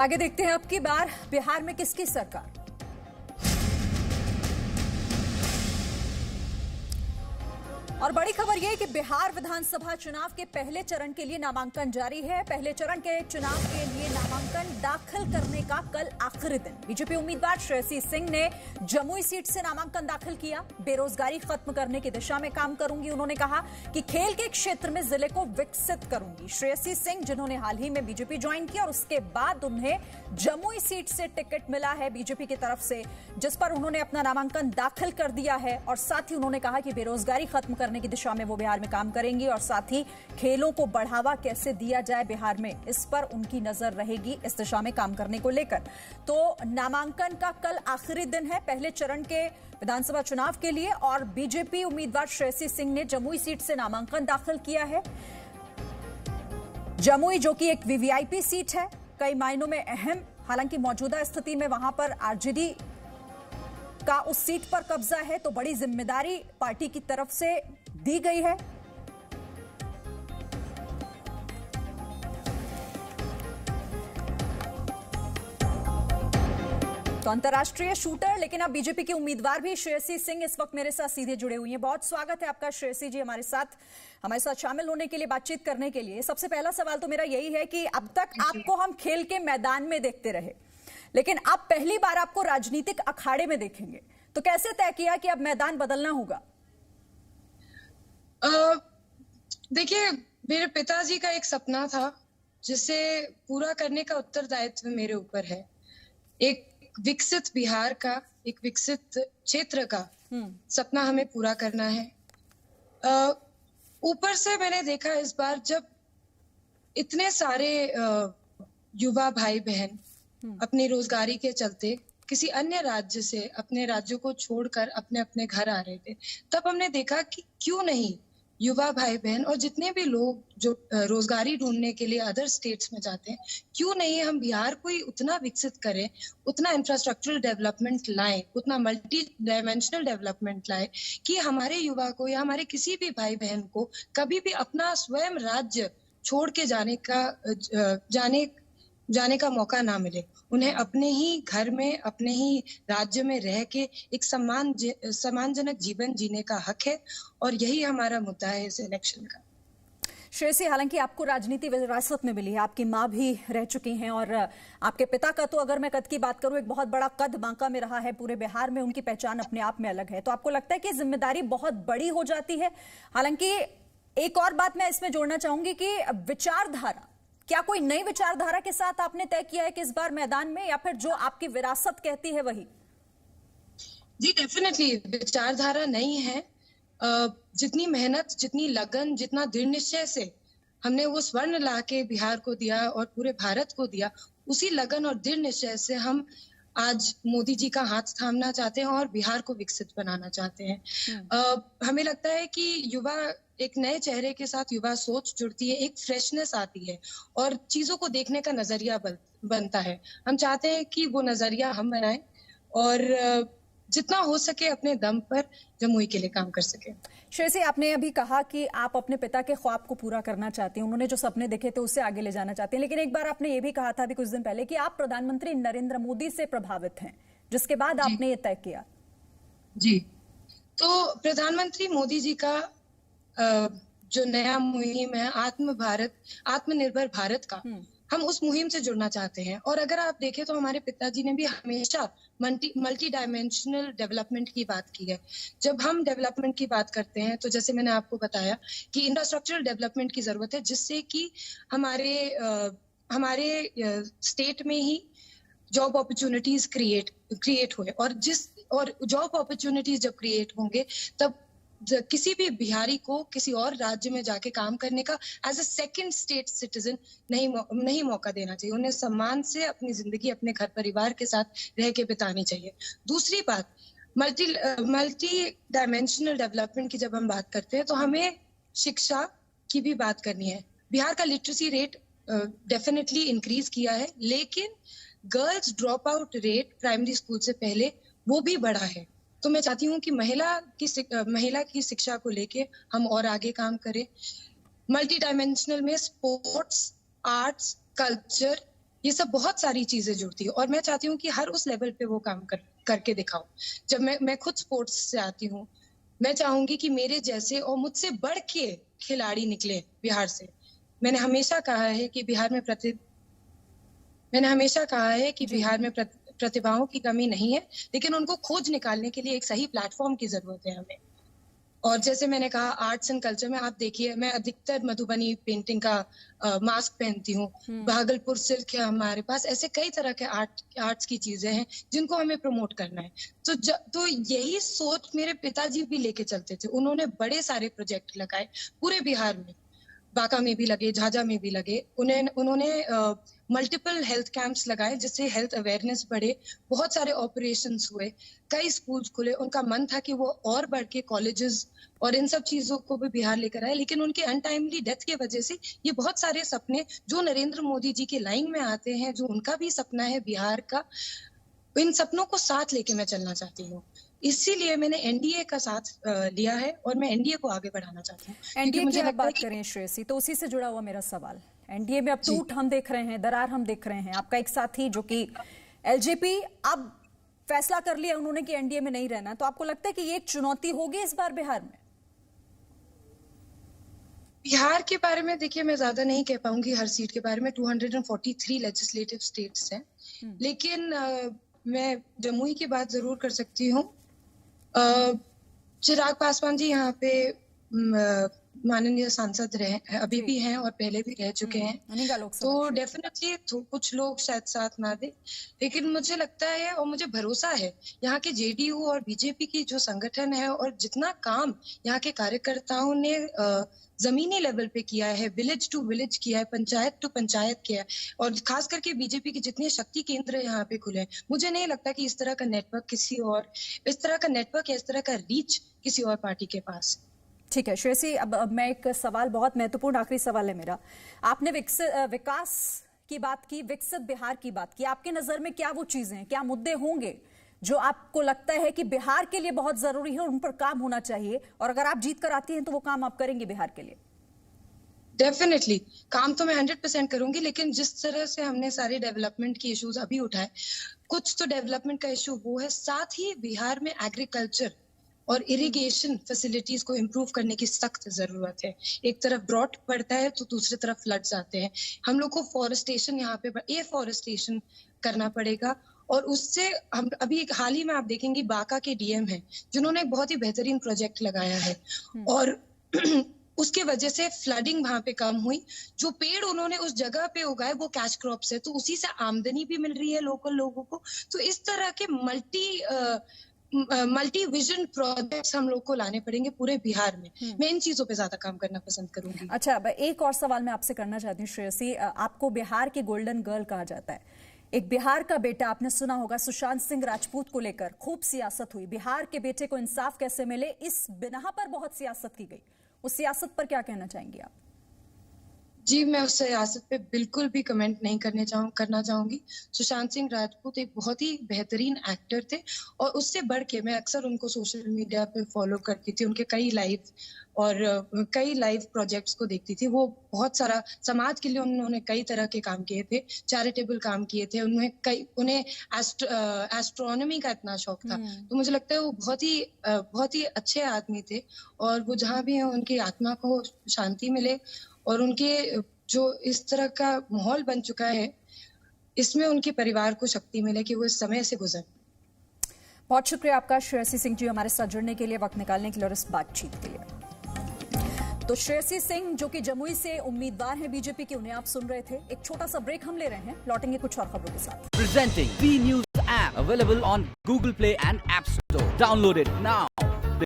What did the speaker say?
आगे देखते हैं अब की बार बिहार में किसकी सरकार। और बड़ी खबर यह कि बिहार विधानसभा चुनाव के पहले चरण के लिए नामांकन जारी है। पहले चरण के चुनाव के लिए नामांकन दाखिल करने का कल आखिरी दिन। बीजेपी उम्मीदवार श्रेयसी सिंह ने जमुई सीट से नामांकन दाखिल किया। बेरोजगारी खत्म करने की दिशा में काम करूंगी, उन्होंने कहा कि खेल के क्षेत्र में जिले को विकसित करूंगी। श्रेयसी सिंह, जिन्होंने हाल ही में बीजेपी ज्वाइन किया और उसके बाद उन्हें जमुई सीट से टिकट मिला है बीजेपी की तरफ से, जिस पर उन्होंने अपना नामांकन दाखिल कर दिया है। और साथ ही उन्होंने कहा कि बेरोजगारी खत्म करने की दिशा में वो बिहार में काम करेंगी और साथ ही खेलों को बढ़ावा कैसे दिया जाए बिहार में, इस पर उनकी नजर रहेगी, इस दिशा में काम करने को लेकर। तो नामांकन का कल आखिरी दिन है पहले चरण के विधानसभा चुनाव के लिए और बीजेपी उम्मीदवार श्रेयसी सिंह ने जमुई सीट से नामांकन दाखिल किया है। जमुई जो कि एक वीवीआईपी सीट है, कई मायनों में अहम, हालांकि मौजूदा स्थिति में वहां पर आरजेडी का उस सीट पर कब्जा है, तो बड़ी जिम्मेदारी पार्टी की तरफ से दी गई है। तो अंतर्राष्ट्रीय शूटर लेकिन अब बीजेपी के उम्मीदवार भी श्रेयसी सिंह इस वक्त मेरे साथ सीधे जुड़े हुए हैं। बहुत स्वागत है आपका श्रेयसी जी हमारे साथ शामिल होने के लिए, बातचीत करने के लिए। सबसे पहला सवाल तो मेरा यही है कि अब तक आपको हम खेल के मैदान में देखते रहे, लेकिन अब पहली बार आपको राजनीतिक अखाड़े में देखेंगे, तो कैसे तय किया कि अब मैदान बदलना होगा? देखिए, मेरे पिताजी का एक सपना था जिसे पूरा करने का उत्तरदायित्व मेरे ऊपर है। एक विकसित बिहार का, एक विकसित क्षेत्र का सपना हमें पूरा करना है। ऊपर से मैंने देखा इस बार जब इतने सारे युवा भाई बहन अपनी रोजगारी के चलते किसी अन्य राज्य से अपने राज्यों को छोड़कर अपने अपने घर आ रहे थे, तब हमने देखा कि क्यों नहीं युवा भाई बहन और जितने भी लोग जो रोजगारी ढूंढने के लिए अदर स्टेट्स में जाते हैं, क्यों नहीं हम बिहार को ही उतना विकसित करें, उतना इंफ्रास्ट्रक्चरल डेवलपमेंट लाएं, उतना मल्टी डायमेंशनल डेवलपमेंट लाएं कि हमारे युवा को या हमारे किसी भी भाई बहन को कभी भी अपना स्वयं राज्य छोड़ के जाने का मौका ना मिले। उन्हें अपने ही घर में, अपने ही राज्य में रह के एक सम्मानजनक जीवन जीने का हक है और यही हमारा मुद्दा है इस इलेक्शन का। श्रेयसी, हालांकि आपको राजनीति विरासत में मिली है, आपकी माँ भी रह चुकी हैं और आपके पिता का तो अगर मैं कद की बात करूं, एक बहुत बड़ा कद बांका में रहा है, पूरे बिहार में उनकी पहचान अपने आप में अलग है, तो आपको लगता है कि जिम्मेदारी बहुत बड़ी हो जाती है? हालांकि एक और बात मैं इसमें जोड़ना चाहूंगी कि विचारधारा, क्या कोई नई विचारधारा के साथ आपने तय किया है कि इस बार मैदान में, या फिर जो आपकी विरासत कहती है वही? जी डेफिनेटली विचारधारा नहीं है। जितनी मेहनत, जितनी लगन, जितना दृढ़ निश्चय से हमने वो स्वर्ण लाके बिहार को दिया और पूरे भारत को दिया, उसी लगन और दृढ़ निश्चय से हम आज मोदी जी का हाथ थामना चाहते हैं और बिहार को विकसित बनाना चाहते हैं। हमें लगता है कि युवा, एक नए चेहरे के साथ युवा सोच जुड़ती है, एक फ्रेशनेस आती है और चीजों को देखने का नजरिया बनता है। हम चाहते हैं कि वो नजरिया हम बनाएं और जितना हो सके अपने दम पर जमुई के लिए काम कर सके। श्रेयसी, आपने अभी कहा कि आप अपने पिता के ख्वाब को पूरा करना चाहती हैं, उन्होंने जो सपने देखे थे उससे आगे ले जाना चाहते हैं, लेकिन एक बार आपने ये भी कहा था अभी कुछ दिन पहले कि आप प्रधानमंत्री नरेंद्र मोदी से प्रभावित हैं, जिसके बाद आपने ये तय किया। जी, तो प्रधानमंत्री मोदी जी का जो नया मुहिम है आत्मनिर्भर भारत का, हम उस मुहिम से जुड़ना चाहते हैं। और अगर आप देखें तो हमारे पिताजी ने भी हमेशा मल्टी डायमेंशनल डेवलपमेंट की बात की है। जब हम डेवलपमेंट की बात करते हैं तो जैसे मैंने आपको बताया कि इंफ्रास्ट्रक्चरल डेवलपमेंट की जरूरत है, जिससे कि हमारे स्टेट में ही जॉब अपॉर्चुनिटीज क्रिएट हुए और जॉब अपॉर्चुनिटीज जब क्रिएट होंगे तब किसी भी बिहारी को किसी और राज्य में जाके काम करने का as a second state citizen नहीं मौका देना चाहिए। उन्हें सम्मान से अपनी जिंदगी अपने घर परिवार के साथ रह के बितानी चाहिए। दूसरी बात, मल्टी डायमेंशनल डेवलपमेंट की जब हम बात करते हैं तो हमें शिक्षा की भी बात करनी है। बिहार का लिटरेसी रेट डेफिनेटली इंक्रीज किया है, लेकिन girls drop out rate primary school से पहले वो भी बढ़ा है। तो मैं चाहती हूँ कि महिला की शिक्षा को लेके हम और आगे काम करें। मल्टी डायमेंशनल में स्पोर्ट्स, आर्ट्स, कल्चर ये सब बहुत सारी चीजें जुड़ती है और मैं चाहती हूँ कि हर उस लेवल पे वो काम करके दिखाऊं। जब मैं खुद स्पोर्ट्स से आती हूँ, मैं चाहूंगी कि मेरे जैसे और मुझसे बढ़ के खिलाड़ी निकले बिहार से। मैंने हमेशा कहा है कि बिहार में प्रतिभाओं की कमी नहीं है, लेकिन उनको खोज निकालने के लिए एक सही प्लेटफॉर्म की जरूरत है हमें। और जैसे मैंने कहा आर्ट्स एंड कल्चर में आप देखिए, मैं अधिकतर मधुबनी पेंटिंग का मास्क पहनती हूँ, भागलपुर सिल्क है हमारे पास, ऐसे कई तरह के आर्ट्स की चीजें हैं जिनको हमें प्रमोट करना है। तो यही सोच मेरे पिताजी भी लेके चलते थे। उन्होंने बड़े सारे प्रोजेक्ट लगाए पूरे बिहार में, बांका में भी लगे, झाझा में भी लगे। उन्होंने मल्टीपल हेल्थ कैंप्स लगाए जिससे हेल्थ अवेयरनेस बढ़े, बहुत सारे ऑपरेशंस हुए, कई स्कूल्स खुले। उनका मन था कि वो और बढ़ के कॉलेजेस और इन सब चीजों को भी बिहार लेकर आए, लेकिन उनके अनटाइमली डेथ की वजह से ये बहुत सारे सपने जो नरेंद्र मोदी जी के लाइन में आते हैं, जो उनका भी सपना है बिहार का, इन सपनों को साथ लेके मैं चलना चाहती हूँ। इसीलिए मैंने एनडीए का साथ लिया है और मैं एनडीए को आगे बढ़ाना चाहती हूँ। एनडीए की आप बात करें श्रेयसी, तो उसी से जुड़ा हुआ मेरा सवाल, एनडीए में अब टूट हम देख रहे हैं, दरार हम देख रहे हैं। आपका एक साथी जो कि एलजेपी, अब फैसला कर लिया उन्होंने कि एनडीए में नहीं रहना, तो आपको लगता है कि ये एक चुनौती होगी इस बार बिहार में? बिहार के बारे में देखिए, मैं ज्यादा नहीं कह पाऊंगी हर सीट के बारे में। 243 लेजिस्लेटिव स्टेट्स हैं, लेकिन मैं जमुई की बात जरूर कर सकती हूँ। चिराग पासवान जी यहाँ पे माननीय सांसद रहे, अभी भी हैं और पहले भी रह चुके हैं, तो डेफिनेटली कुछ लोग शायद साथ ना दे, लेकिन मुझे लगता है और मुझे भरोसा है यहाँ के जेडीयू और बीजेपी की जो संगठन है और जितना काम यहाँ के कार्यकर्ताओं ने जमीनी लेवल पे किया है, विलेज टू विलेज किया है, पंचायत टू पंचायत किया है, और खास करके बीजेपी के जितने शक्ति केंद्र यहाँ पे खुले हैं, मुझे नहीं लगता कि इस तरह का नेटवर्क इस तरह का रीच किसी और पार्टी के पास। ठीक है श्रेयसी, अब मैं एक सवाल, बहुत महत्वपूर्ण आखिरी सवाल है मेरा। आपने विकास की बात की, विकसित बिहार की बात की, आपके नजर में क्या वो चीजें हैं, क्या मुद्दे होंगे जो आपको लगता है कि बिहार के लिए बहुत जरूरी है और उन पर काम होना चाहिए, और अगर आप जीत कर आती हैं तो वो काम आप करेंगे बिहार के लिए? डेफिनेटली काम तो मैं 100% करूंगी, लेकिन जिस तरह से हमने सारे डेवलपमेंट के इश्यूज अभी उठाए, कुछ तो डेवलपमेंट का इश्यू वो है, साथ ही बिहार में एग्रीकल्चर और इरिगेशन फैसिलिटीज को इम्प्रूव करने की सख्त जरूरत है। एक तरफ ड्रॉट पड़ता है तो दूसरी तरफ फ्लड्स आते हैं। हम लोग को फॉरेस्टेशन यहाँ पे एफॉरेस्टेशन करना पड़ेगा, और उससे हम अभी हाल ही में आप देखेंगे बांका के डीएम हैं जिन्होंने एक बहुत ही बेहतरीन प्रोजेक्ट लगाया है, और उसके वजह से फ्लडिंग वहां पे कम हुई। जो पेड़ उन्होंने उस जगह पे उगाए वो कैश क्रॉप्स है, तो उसी से आमदनी भी मिल रही है लोकल लोगों को। तो इस तरह के मल्टी विजन प्रोजेक्ट्स हम लोग को लाने पड़ेंगे पूरे बिहार में। मैं इन चीजों पे ज्यादा काम करना पसंद करूंगी। अच्छा, एक और सवाल मैं आपसे करना चाहती हूँ श्रेयसी, आपको बिहार की गोल्डन गर्ल कहा जाता है। एक बिहार का बेटा, आपने सुना होगा सुशांत सिंह राजपूत को लेकर खूब सियासत हुई, बिहार के बेटे को इंसाफ कैसे मिले, इस बिना पर बहुत सियासत की गई। उस सियासत पर क्या कहना चाहेंगी आप? जी, मैं उस सियासत पे बिल्कुल भी कमेंट नहीं करना चाहूंगी। सुशांत सिंह राजपूत एक बहुत ही बेहतरीन एक्टर थे, और उससे बढ़ के मैं अक्सर उनको सोशल मीडिया पे फॉलो करती थी, उनके कई लाइव प्रोजेक्ट्स को देखती थी। वो बहुत सारा समाज के लिए उन्होंने कई तरह के काम किए थे, चैरिटेबल काम किए थे, उन्हें एस्ट्रोनॉमी का इतना शौक था। तो मुझे लगता है वो बहुत ही अच्छे आदमी थे, और वो जहाँ भी हैं उनकी आत्मा को शांति मिले, और उनके जो इस तरह का माहौल बन चुका है, इसमें उनके परिवार को शक्ति मिले कि वो इस समय से गुजर। बहुत शुक्रिया आपका श्रेयसी सिंह जी, हमारे साथ जुड़ने के लिए, वक्त निकालने के लिए और इस बातचीत के लिए। तो श्रेयसी सिंह जो कि जमुई से उम्मीदवार हैं बीजेपी की, उन्हें आप सुन रहे थे। एक छोटा सा ब्रेक हम ले रहे हैं, लौटेंगे कुछ और खबरों के साथ। Presenting V News app available on Google Play and App Store. Download it now.